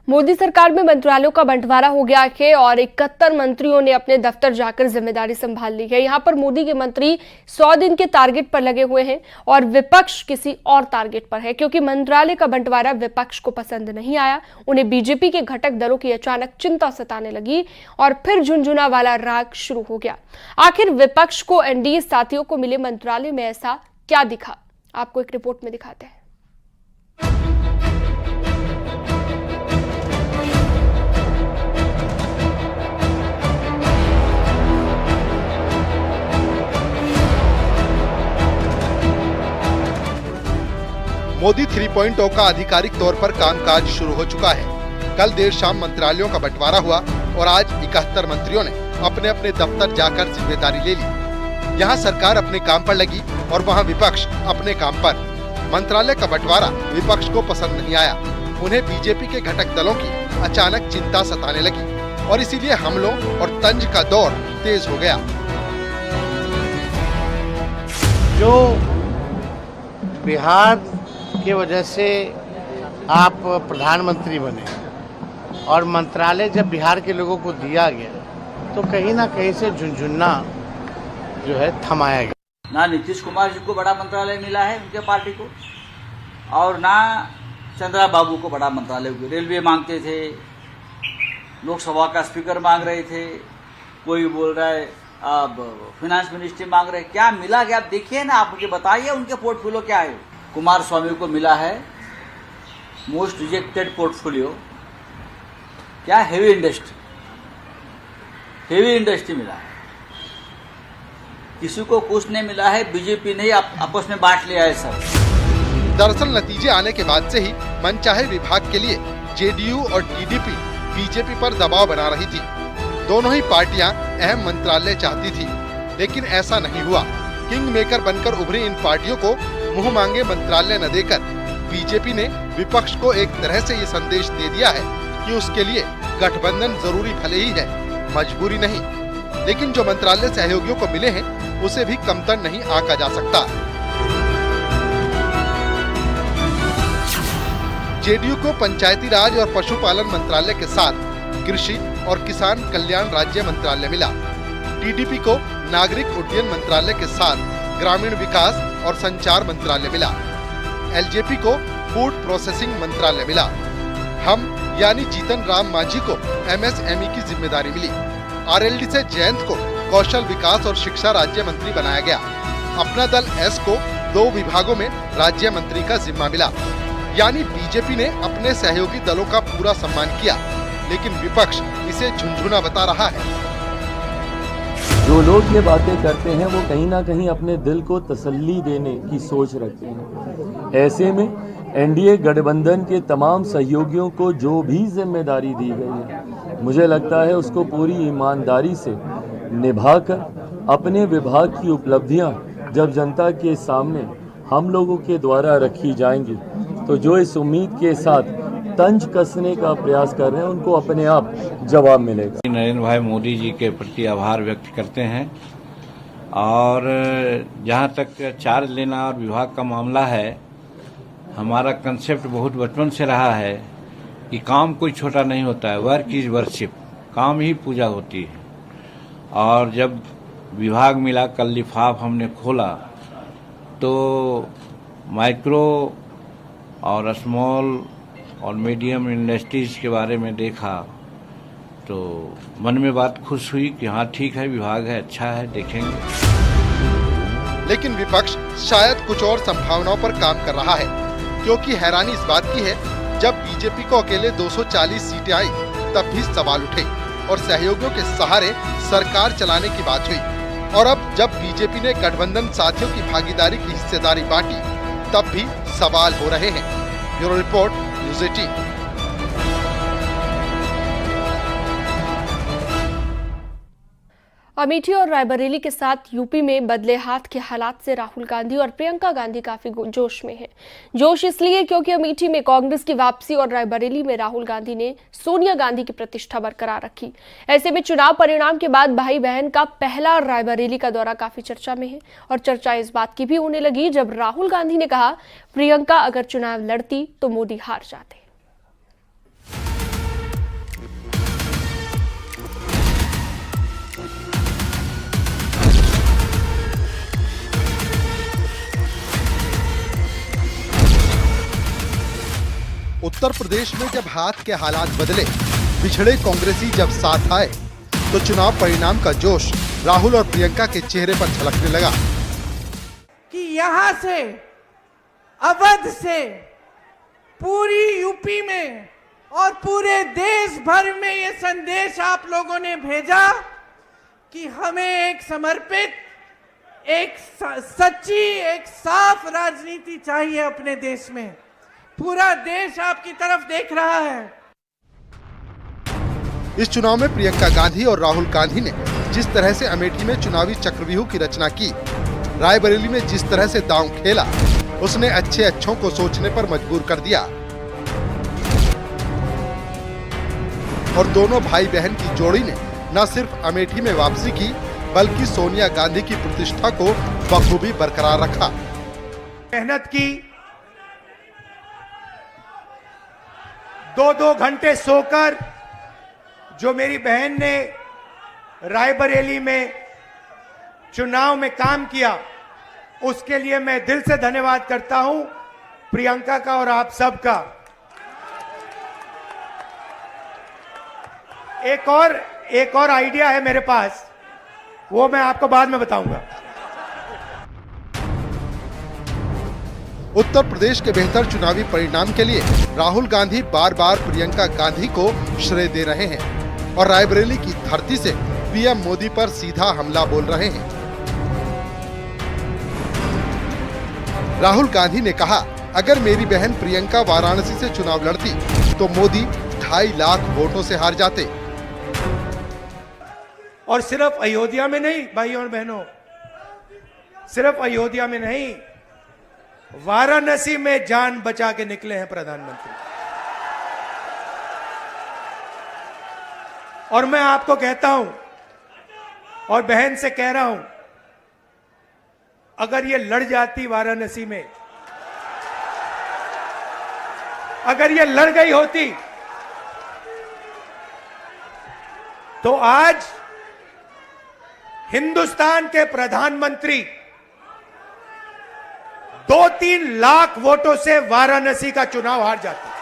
मोदी सरकार में मंत्रालयों का बंटवारा हो गया है और 71 मंत्रियों ने अपने दफ्तर जाकर जिम्मेदारी संभाल ली है। यहाँ पर मोदी के मंत्री 100 दिन के टारगेट पर लगे हुए हैं और विपक्ष किसी और टारगेट पर है, क्योंकि मंत्रालय का बंटवारा विपक्ष को पसंद नहीं आया। उन्हें बीजेपी के घटक दलों की अचानक चिंता सताने लगी और फिर झुनझुना वाला राग शुरू हो गया। आखिर विपक्ष को एनडीए साथियों को मिले मंत्रालय में ऐसा क्या दिखा, आपको एक रिपोर्ट में दिखाते हैं। मोदी 3.0 का आधिकारिक तौर पर कामकाज शुरू हो चुका है। कल देर शाम मंत्रालयों का बंटवारा हुआ और आज 71 मंत्रियों ने अपने अपने दफ्तर जाकर जिम्मेदारी ले ली। यहाँ सरकार अपने काम पर लगी और वहाँ विपक्ष अपने काम पर। मंत्रालय का बंटवारा विपक्ष को पसंद नहीं आया। उन्हें बीजेपी के घटक दलों की अचानक चिंता सताने लगी और इसीलिए हमलों और तंज का दौर तेज हो गया। जो बिहार की वजह से आप प्रधानमंत्री बने और मंत्रालय जब बिहार के लोगों को दिया गया तो कहीं ना कहीं से झुनझुना जो है थमाया गया। ना नीतीश कुमार जी को बड़ा मंत्रालय मिला है उनके पार्टी को, और ना चंद्रा बाबू को बड़ा मंत्रालय। रेलवे मांगते थे, लोकसभा का स्पीकर मांग रहे थे, कोई बोल रहा है अब फाइनेंस मिनिस्ट्री मांग रहे। क्या मिला क्या आप देखिए ना, आप मुझे बताइए उनके पोर्टफोलियो क्या है। कुमार स्वामी को मिला है मोस्ट रिजेक्टेड पोर्टफोलियो, क्या हेवी इंडस्ट्री मिला है। किसी को कुछ नहीं मिला है, बीजेपी ने आपस में बांट लिया है सब। दरअसल नतीजे आने के बाद से ही मनचाहे विभाग के लिए जेडीयू और टीडीपी बीजेपी पर दबाव बना रही थी। दोनों ही पार्टियां अहम मंत्रालय चाहती थी, लेकिन ऐसा नहीं हुआ। किंग मेकर बनकर उभरी इन पार्टियों को मुंह मांगे मंत्रालय न देकर बीजेपी ने विपक्ष को एक तरह से ये संदेश दे दिया है कि उसके लिए गठबंधन जरूरी भले ही है, मजबूरी नहीं। लेकिन जो मंत्रालय सहयोगियों को मिले हैं उसे भी कमतर नहीं आंका जा सकता। जेडीयू को पंचायती राज और पशुपालन मंत्रालय के साथ कृषि और किसान कल्याण राज्य मंत्रालय मिला। टीडीपी को नागरिक उड्डयन मंत्रालय के साथ ग्रामीण विकास और संचार मंत्रालय मिला। एलजेपी को फूड प्रोसेसिंग मंत्रालय मिला। हम यानी जीतन राम मांझी को एमएसएमई की जिम्मेदारी मिली। आरएलडी से जयंत को कौशल विकास और शिक्षा राज्य मंत्री बनाया गया। अपना दल एस को 2 विभागों में राज्य मंत्री का जिम्मा मिला। यानी बीजेपी ने अपने सहयोगी दलों का पूरा सम्मान किया, लेकिन विपक्ष इसे झुनझुना बता रहा है। जो लोग ये बातें करते हैं वो कहीं ना कहीं अपने दिल को तसल्ली देने की सोच रखते हैं। ऐसे में एनडीए गठबंधन के तमाम सहयोगियों को जो भी जिम्मेदारी दी गई है, मुझे लगता है उसको पूरी ईमानदारी से निभाकर अपने विभाग की उपलब्धियां जब जनता के सामने हम लोगों के द्वारा रखी जाएंगी, तो जो इस उम्मीद के साथ तंज कसने का प्रयास कर रहे हैं उनको अपने आप जवाब मिलेगा। नरेंद्र भाई मोदी जी के प्रति आभार व्यक्त करते हैं। और जहां तक चार्ज लेना और विभाग का मामला है, हमारा कंसेप्ट बहुत बचपन से रहा है कि काम कोई छोटा नहीं होता है, वर्क इज वर्शिप, काम ही पूजा होती है। और जब विभाग मिला, कल लिफाफ हमने खोला तो माइक्रो और स्मॉल और मीडियम इंडस्ट्रीज के बारे में देखा तो मन में बात खुश हुई कि हाँ ठीक है, विभाग है, अच्छा है, देखेंगे। लेकिन विपक्ष शायद कुछ और संभावनाओं पर काम कर रहा है, क्योंकि हैरानी इस बात की है जब बीजेपी को अकेले 240 सीटें आई तब भी सवाल उठे और सहयोगियों के सहारे सरकार चलाने की बात हुई। और अब जब बीजेपी ने गठबंधन साथियों की भागीदारी की हिस्सेदारी बांटी तब भी सवाल हो रहे हैं। Bureau report, news 18। अमेठी और रायबरेली के साथ यूपी में बदले हाथ के हालात से राहुल गांधी और प्रियंका गांधी काफी जोश में हैं। जोश इसलिए क्योंकि अमेठी में कांग्रेस की वापसी और रायबरेली में राहुल गांधी ने सोनिया गांधी की प्रतिष्ठा बरकरार रखी। ऐसे में चुनाव परिणाम के बाद भाई बहन का पहला रायबरेली का दौरा काफी चर्चा में है और चर्चा इस बात की भी होने लगी जब राहुल गांधी ने कहा प्रियंका अगर चुनाव लड़ती तो मोदी हार जाते। उत्तर प्रदेश में जब हाथ के हालात बदले, पिछड़े कांग्रेसी जब साथ आए, तो चुनाव परिणाम का जोश राहुल और प्रियंका के चेहरे पर झलकने लगा कि यहां से, अवध से, पूरी यूपी में और पूरे देश भर में ये संदेश आप लोगों ने भेजा कि हमें एक समर्पित, एक सच्ची, एक साफ राजनीति चाहिए अपने देश में। पूरा देश आपकी तरफ देख रहा है। इस चुनाव में प्रियंका गांधी और राहुल गांधी ने जिस तरह से अमेठी में चुनावी चक्रव्यूह की रचना की, रायबरेली में जिस तरह से दांव खेला, उसने अच्छे अच्छों को सोचने पर मजबूर कर दिया। और दोनों भाई बहन की जोड़ी ने न सिर्फ अमेठी में वापसी की, बल्कि सोनिया गांधी की प्रतिष्ठा को बखूबी बरकरार रखा। मेहनत की, 2-2 घंटे सोकर जो मेरी बहन ने रायबरेली में चुनाव में काम किया, उसके लिए मैं दिल से धन्यवाद करता हूं प्रियंका का और आप सबका। एक और आइडिया है मेरे पास, वो मैं आपको बाद में बताऊंगा। उत्तर प्रदेश के बेहतर चुनावी परिणाम के लिए राहुल गांधी बार बार प्रियंका गांधी को श्रेय दे रहे हैं और रायबरेली की धरती से पीएम मोदी पर सीधा हमला बोल रहे हैं। राहुल गांधी ने कहा, अगर मेरी बहन प्रियंका वाराणसी से चुनाव लड़ती तो मोदी 2.5 लाख वोटों से हार जाते। और सिर्फ अयोध्या में नहीं भाइयों और बहनों, सिर्फ अयोध्या में नहीं, वाराणसी में जान बचा के निकले हैं प्रधानमंत्री। और मैं आपको कहता हूं और बहन से कह रहा हूं, अगर ये लड़ जाती वाराणसी में, अगर ये लड़ गई होती, तो आज हिंदुस्तान के प्रधानमंत्री 2-3 लाख वोटों से वाराणसी का चुनाव हार जाते।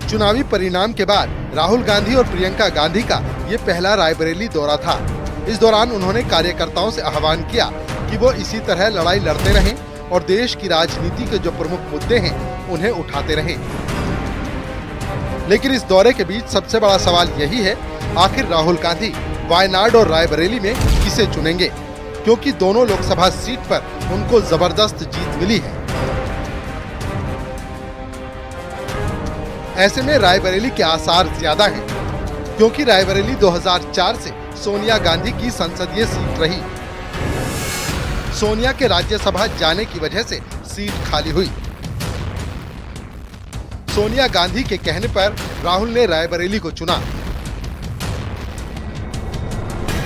चुनावी परिणाम के बाद राहुल गांधी और प्रियंका गांधी का ये पहला रायबरेली दौरा था। इस दौरान उन्होंने कार्यकर्ताओं से आह्वान किया कि वो इसी तरह लड़ाई लड़ते रहें और देश की राजनीति के जो प्रमुख मुद्दे हैं उन्हें उठाते रहें। लेकिन इस दौरे के बीच सबसे बड़ा सवाल यही है, आखिर राहुल गांधी वायनाड और रायबरेली में किसे चुनेंगे, क्योंकि दोनों लोकसभा सीट पर उनको जबरदस्त जीत मिली है। ऐसे में रायबरेली के आसार ज्यादा हैं, क्योंकि रायबरेली 2004 से सोनिया गांधी की संसदीय सीट रही। सोनिया के राज्यसभा जाने की वजह से सीट खाली हुई। सोनिया गांधी के कहने पर राहुल ने रायबरेली को चुना।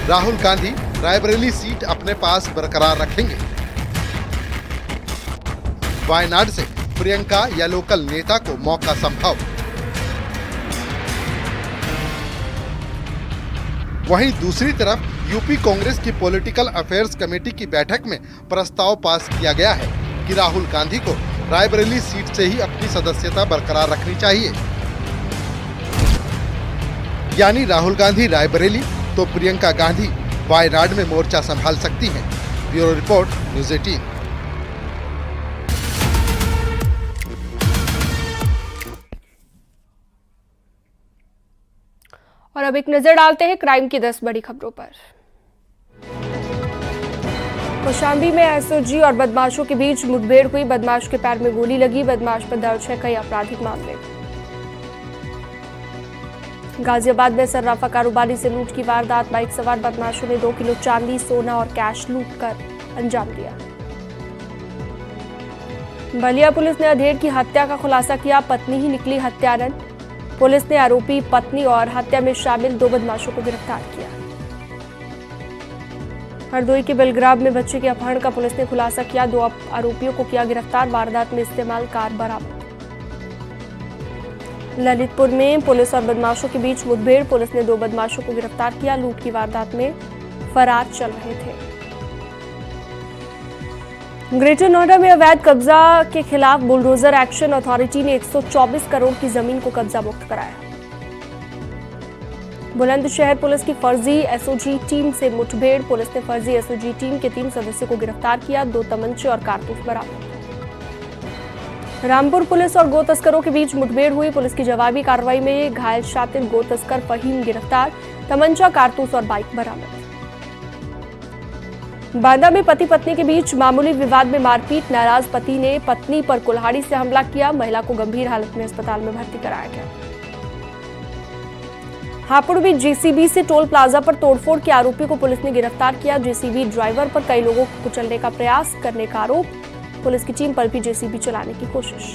राहुल गांधी रायबरेली सीट अपने पास बरकरार रखेंगे। वायनाड से प्रियंका या लोकल नेता को मौका संभव। वहीं दूसरी तरफ यूपी कांग्रेस की पॉलिटिकल अफेयर्स कमेटी की बैठक में प्रस्ताव पास किया गया है कि राहुल गांधी को रायबरेली सीट से ही अपनी सदस्यता बरकरार रखनी चाहिए। यानी राहुल गांधी रायबरेली तो प्रियंका गांधी वायनाड में मोर्चा संभाल सकती हैं। Bureau report, news 18। और अब एक नजर डालते हैं क्राइम की 10 बड़ी खबरों पर। कौशाम्बी में एसओजी और बदमाशों के बीच मुठभेड़ हुई। बदमाश के पैर में गोली लगी। बदमाश पर दर्ज है कई आपराधिक मामले। गाजियाबाद में सर्राफा कारोबारी से लूट की वारदात। बाइक सवार बदमाशों ने 2 किलो चांदी, सोना और कैश लूट कर अंजाम दिया। बलिया पुलिस ने अधेड़ की हत्या का खुलासा किया। पत्नी ही निकली हत्यारन। पुलिस ने आरोपी पत्नी और हत्या में शामिल 2 बदमाशों को गिरफ्तार किया। हरदोई के बेलग्राम में बच्चे के अपहरण का पुलिस ने खुलासा किया। 2 आरोपियों को किया गिरफ्तार। वारदात में इस्तेमाल कार बरामद। ललितपुर में पुलिस और बदमाशों के बीच मुठभेड़। पुलिस ने 2 बदमाशों को गिरफ्तार किया। लूट की वारदात में फरार चल रहे थे। ग्रेटर नोएडा में अवैध कब्जा के खिलाफ बुलडोजर एक्शन अथॉरिटी ने 124 करोड़ की जमीन को कब्जा मुक्त कराया। बुलंदशहर पुलिस की फर्जी एसओजी टीम से मुठभेड़, पुलिस ने फर्जी एसओजी टीम के 3 सदस्यों को गिरफ्तार किया, 2 तमंचे और कारतूस बरामद। रामपुर पुलिस और गो तस्करों के बीच मुठभेड़ हुई, पुलिस की जवाबी कार्रवाई में घायल शातिर गो तस्कर फहीम गिरफ्तार, तमंचा, कारतूस और बाइक बरामद। बांदा में पति पत्नी के बीच मामूली विवाद में मारपीट, नाराज पति ने पत्नी पर कुल्हाड़ी से हमला किया, महिला को गंभीर हालत में अस्पताल में भर्ती कराया गया। हापुड़ में जेसीबी से टोल प्लाजा पर तोड़फोड़ के आरोपी को पुलिस ने गिरफ्तार किया, जेसीबी ड्राइवर पर कई लोगों को कुचलने का प्रयास करने का आरोप, पुलिस की टीम पर भी जेसीबी चलाने की कोशिश।